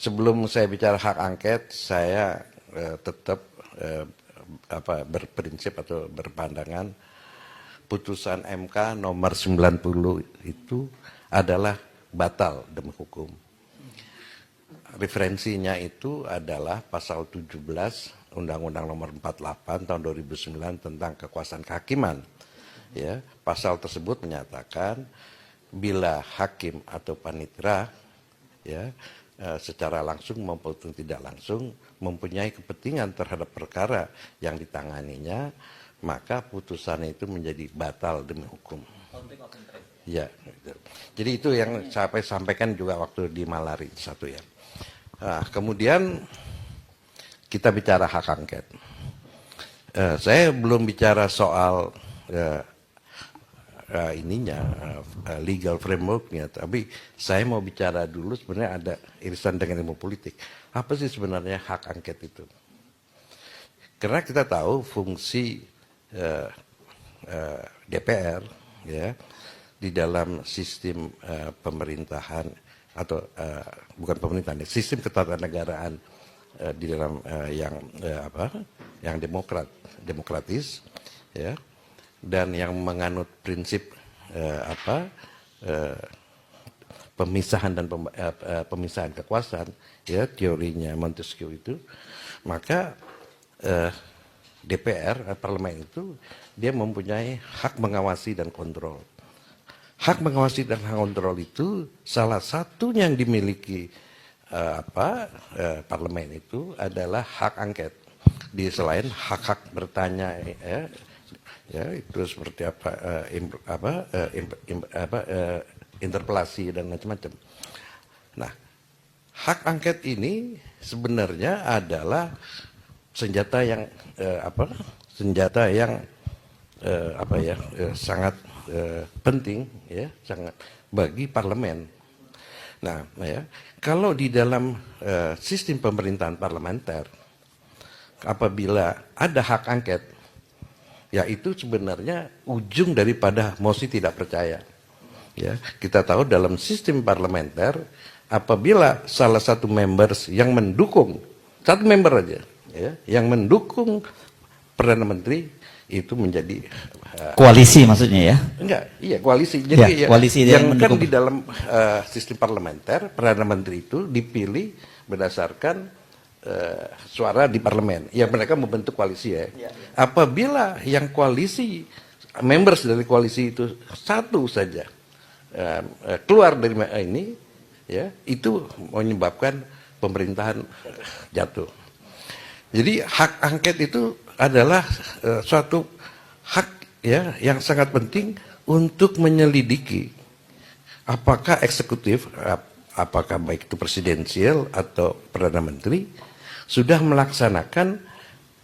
sebelum saya bicara hak angket, saya tetap berprinsip atau berpandangan putusan MK nomor 90 itu adalah batal demi hukum. Referensinya itu adalah pasal 17 Undang-Undang nomor 48 tahun 2009 tentang kekuasaan kehakiman. Ya, pasal tersebut menyatakan bila hakim atau panitera ya secara langsung maupun tidak langsung mempunyai kepentingan terhadap perkara yang ditanganinya, maka putusan itu menjadi batal demi hukum. Ya, jadi itu yang saya sampaikan juga waktu di Malari satu ya. Nah, kemudian kita bicara hak angket. Saya belum bicara soal legal frameworknya, tapi saya mau bicara dulu sebenarnya ada irisan dengan ilmu politik. Apa sih sebenarnya hak angket itu? Karena kita tahu fungsi DPR ya di dalam sistem pemerintahan atau bukan pemerintahan, sistem ketatanegaraan di dalam yang demokratis ya, dan yang menganut prinsip pemisahan dan pemisahan kekuasaan ya, teorinya Montesquieu itu, maka DPR parlemen itu dia mempunyai hak mengawasi dan kontrol. Hak mengawasi dan hak kontrol itu salah satunya yang dimiliki parlemen itu adalah hak angket. Di selain hak-hak bertanya ya itu seperti interpelasi dan macam-macam. Nah, hak angket ini sebenarnya adalah senjata yang sangat penting ya, sangat bagi parlemen. Nah, ya, kalau di dalam sistem pemerintahan parlementer, apabila ada hak angket, ya itu sebenarnya ujung daripada mosi tidak percaya. Ya, kita tahu dalam sistem parlementer, apabila salah satu members yang mendukung, satu member aja, ya, yang mendukung Perdana Menteri, itu menjadi koalisi maksudnya ya? Enggak, iya koalisi. Jadi ya, koalisi yang kan di dalam sistem parlementer, Perdana Menteri itu dipilih berdasarkan suara di parlemen. Ya mereka membentuk koalisi ya. Apabila yang koalisi, members dari koalisi itu satu saja keluar dari ini, ya itu menyebabkan pemerintahan jatuh. Jadi hak angket itu adalah suatu hak ya yang sangat penting untuk menyelidiki apakah eksekutif, apakah baik itu presidensial atau perdana menteri sudah melaksanakan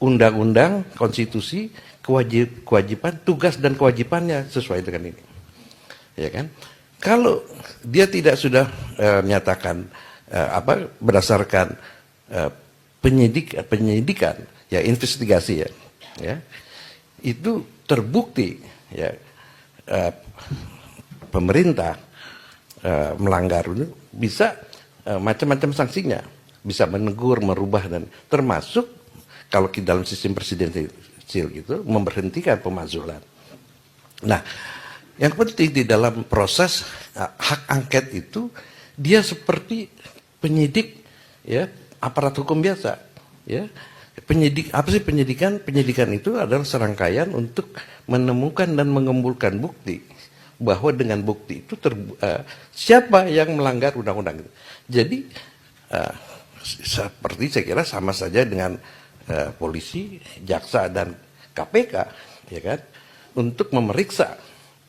undang-undang, konstitusi, kewajiban, tugas dan kewajibannya sesuai dengan ini, ya kan? Kalau dia tidak sudah menyatakan berdasarkan penyidikan ya, investigasi ya, itu terbukti ya pemerintah melanggar itu bisa macam-macam sanksinya, bisa menegur, merubah, dan termasuk kalau di dalam sistem presidensial gitu memberhentikan pemakzulan. Nah, yang penting di dalam proses hak angket itu dia seperti penyidik ya, aparat hukum biasa ya. Penyidik, apa sih penyidikan? Penyidikan itu adalah serangkaian untuk menemukan dan mengumpulkan bukti bahwa dengan bukti itu siapa yang melanggar undang-undang itu. Jadi seperti saya kira sama saja dengan polisi, jaksa dan KPK ya kan, untuk memeriksa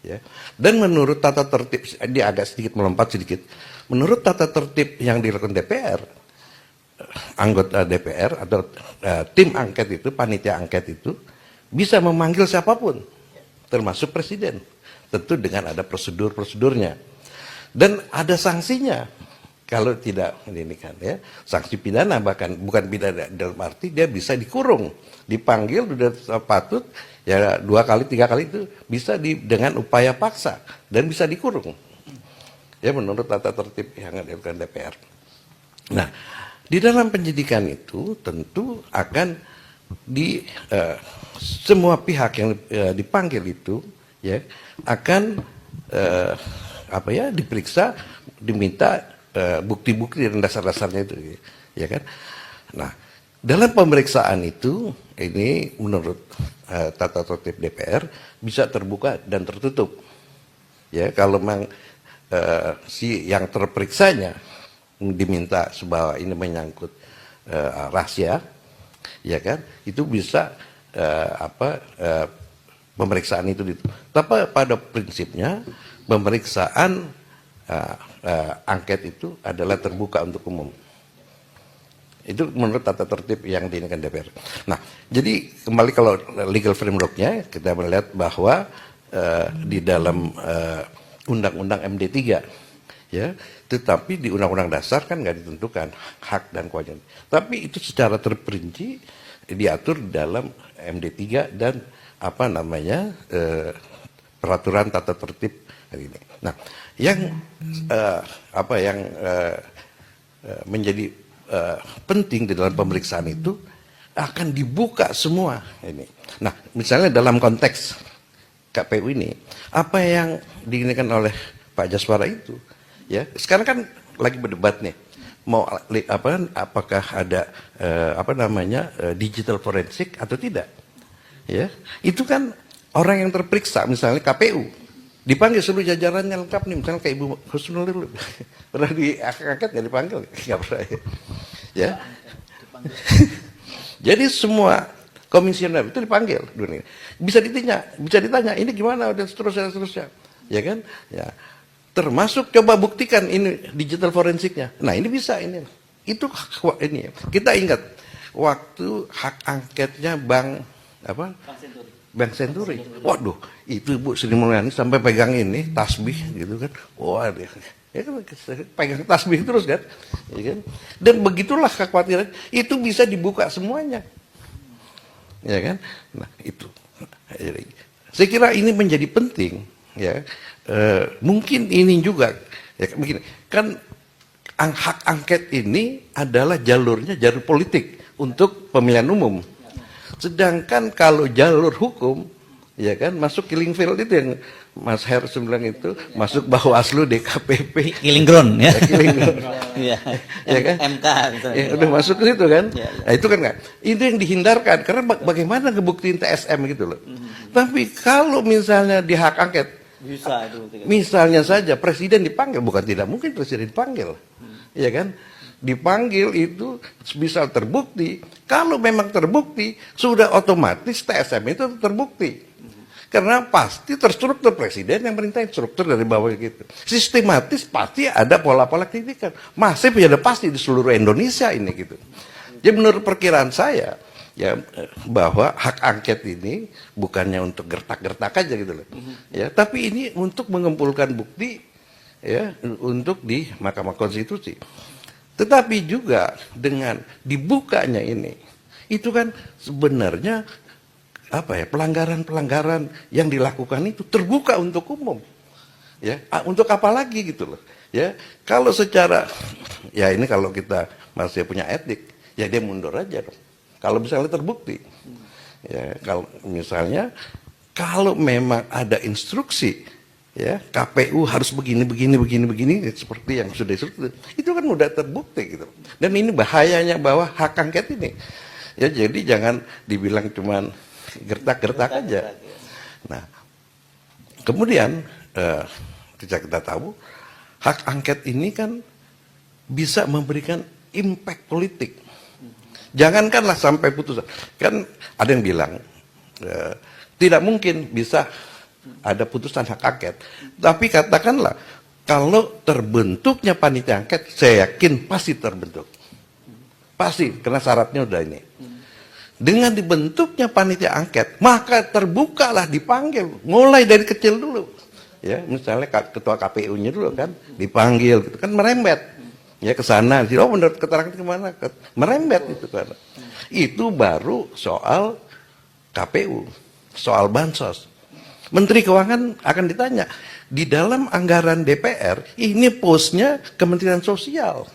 ya. Dan menurut tata tertib, dia agak sedikit melompat sedikit. Menurut tata tertib yang dilakukan DPR, anggota DPR atau tim angket itu, panitia angket itu bisa memanggil siapapun, termasuk presiden, tentu dengan ada prosedurnya dan ada sanksinya kalau tidak ini kan ya, sanksi pidana, bahkan bukan pidana dalam arti dia bisa dikurung, dipanggil sudah patut ya 2 kali 3 kali itu bisa dengan upaya paksa dan bisa dikurung ya menurut tata tertib yang dilakukan DPR. Nah, di dalam penyidikan itu tentu akan semua pihak yang dipanggil itu ya akan diperiksa, diminta bukti-bukti dan dasar-dasarnya itu, ya kan? Nah, dalam pemeriksaan itu ini menurut tata tertib DPR bisa terbuka dan tertutup. Ya, kalau memang si yang terperiksanya diminta bahwa ini menyangkut rahasia, ya kan? Itu bisa pemeriksaan itu. Tapi pada prinsipnya pemeriksaan angket itu adalah terbuka untuk umum. Itu menurut tata tertib yang diinginkan DPR. Nah, jadi kembali kalau legal framework-nya kita melihat bahwa di dalam Undang-Undang MD3 ya, tetapi di Undang-Undang Dasar kan nggak ditentukan hak dan kewajiban. Tapi itu secara terperinci diatur di dalam MD3 dan peraturan tata tertib hari ini. Nah, yang menjadi penting di dalam pemeriksaan itu akan dibuka semua ini. Nah, misalnya dalam konteks KPU ini, apa yang diinginkan oleh Pak Jaswara itu, ya sekarang kan lagi berdebat nih, mau apakah ada digital forensik atau tidak, ya itu kan orang yang terperiksa, misalnya KPU dipanggil seluruh jajarannya lengkap nih, misalnya kayak Ibu Husnul dulu pernah diangkat nggak dipanggil, nggak pernah ya. Jadi semua komisioner itu dipanggil dunia. Bisa ditanya ini gimana dan seterusnya, ya kan? Ya, termasuk coba buktikan ini digital forensiknya. Nah ini bisa ini, itu ini. Kita ingat waktu hak angketnya Bank Senturi. Waduh, itu Bu Sri Mulyani sampai pegang ini tasbih gitu kan. Wah dia. Ya kan, pegang tasbih terus kan, ya kan? Dan begitulah kekhawatiran itu bisa dibuka semuanya. Ya kan? Nah, itu. Saya kira ini menjadi penting, ya. Mungkin ini juga ya begini, kan hak angket ini adalah jalurnya jalur politik untuk pemilihan umum. Sedangkan kalau jalur hukum, ya kan, masuk killing field itu yang Mas Heru bilang itu, masuk Bawaslu, DKPP, Killing ground ya. Killing ground. Iya. Ya kan? MK ya, udah masuk ke situ kan. Ya. Nah, itu kan itu yang dihindarkan karena bagaimana ngebuktiin TSM gitu loh. Tapi kalau misalnya di hak angket Bisa itu. misalnya saja presiden dipanggil, bukan tidak mungkin presiden dipanggil. Ya kan? Dipanggil itu bisa terbukti. Kalau memang terbukti, sudah otomatis TSM itu terbukti. Karena pasti terstruktur presiden yang merintahin, struktur dari bawah gitu. Sistematis pasti ada pola-pola kritikan. Masih ada pasti di seluruh Indonesia ini gitu. Jadi menurut perkiraan saya, ya bahwa hak angket ini bukannya untuk gertak-gertak aja gitu loh. Ya, tapi ini untuk mengumpulkan bukti ya untuk di Mahkamah Konstitusi. Tetapi juga dengan dibukanya ini, itu kan sebenarnya pelanggaran-pelanggaran yang dilakukan itu terbuka untuk umum. Ya, untuk apa lagi gitu loh. Ya, kalau secara ya ini kalau kita masih punya etik, ya dia mundur aja dong. Kalau misalnya terbukti. Ya, kalau misalnya kalau memang ada instruksi ya KPU harus begini seperti yang sudah disebut, itu kan udah terbukti gitu. Dan ini bahayanya bahwa hak angket ini. Ya jadi jangan dibilang cuman gertak-gertak aja. Nah, kemudian kita tahu hak angket ini kan bisa memberikan impact politik. Jangankanlah sampai putusan. Kan ada yang bilang tidak mungkin bisa ada putusan hak angket. Tapi katakanlah kalau terbentuknya panitia angket, saya yakin pasti terbentuk. Pasti, karena syaratnya udah ini. Dengan dibentuknya panitia angket, maka terbukalah dipanggil, mulai dari kecil dulu. Ya, misalnya ketua KPU-nya dulu kan dipanggil, gitu kan merembet. Ya ke sana, oh menurut keterangan kemana? Merembet itu kan. Itu baru soal KPU, soal bansos. Menteri Keuangan akan ditanya, di dalam anggaran DPR, ini posnya Kementerian Sosial.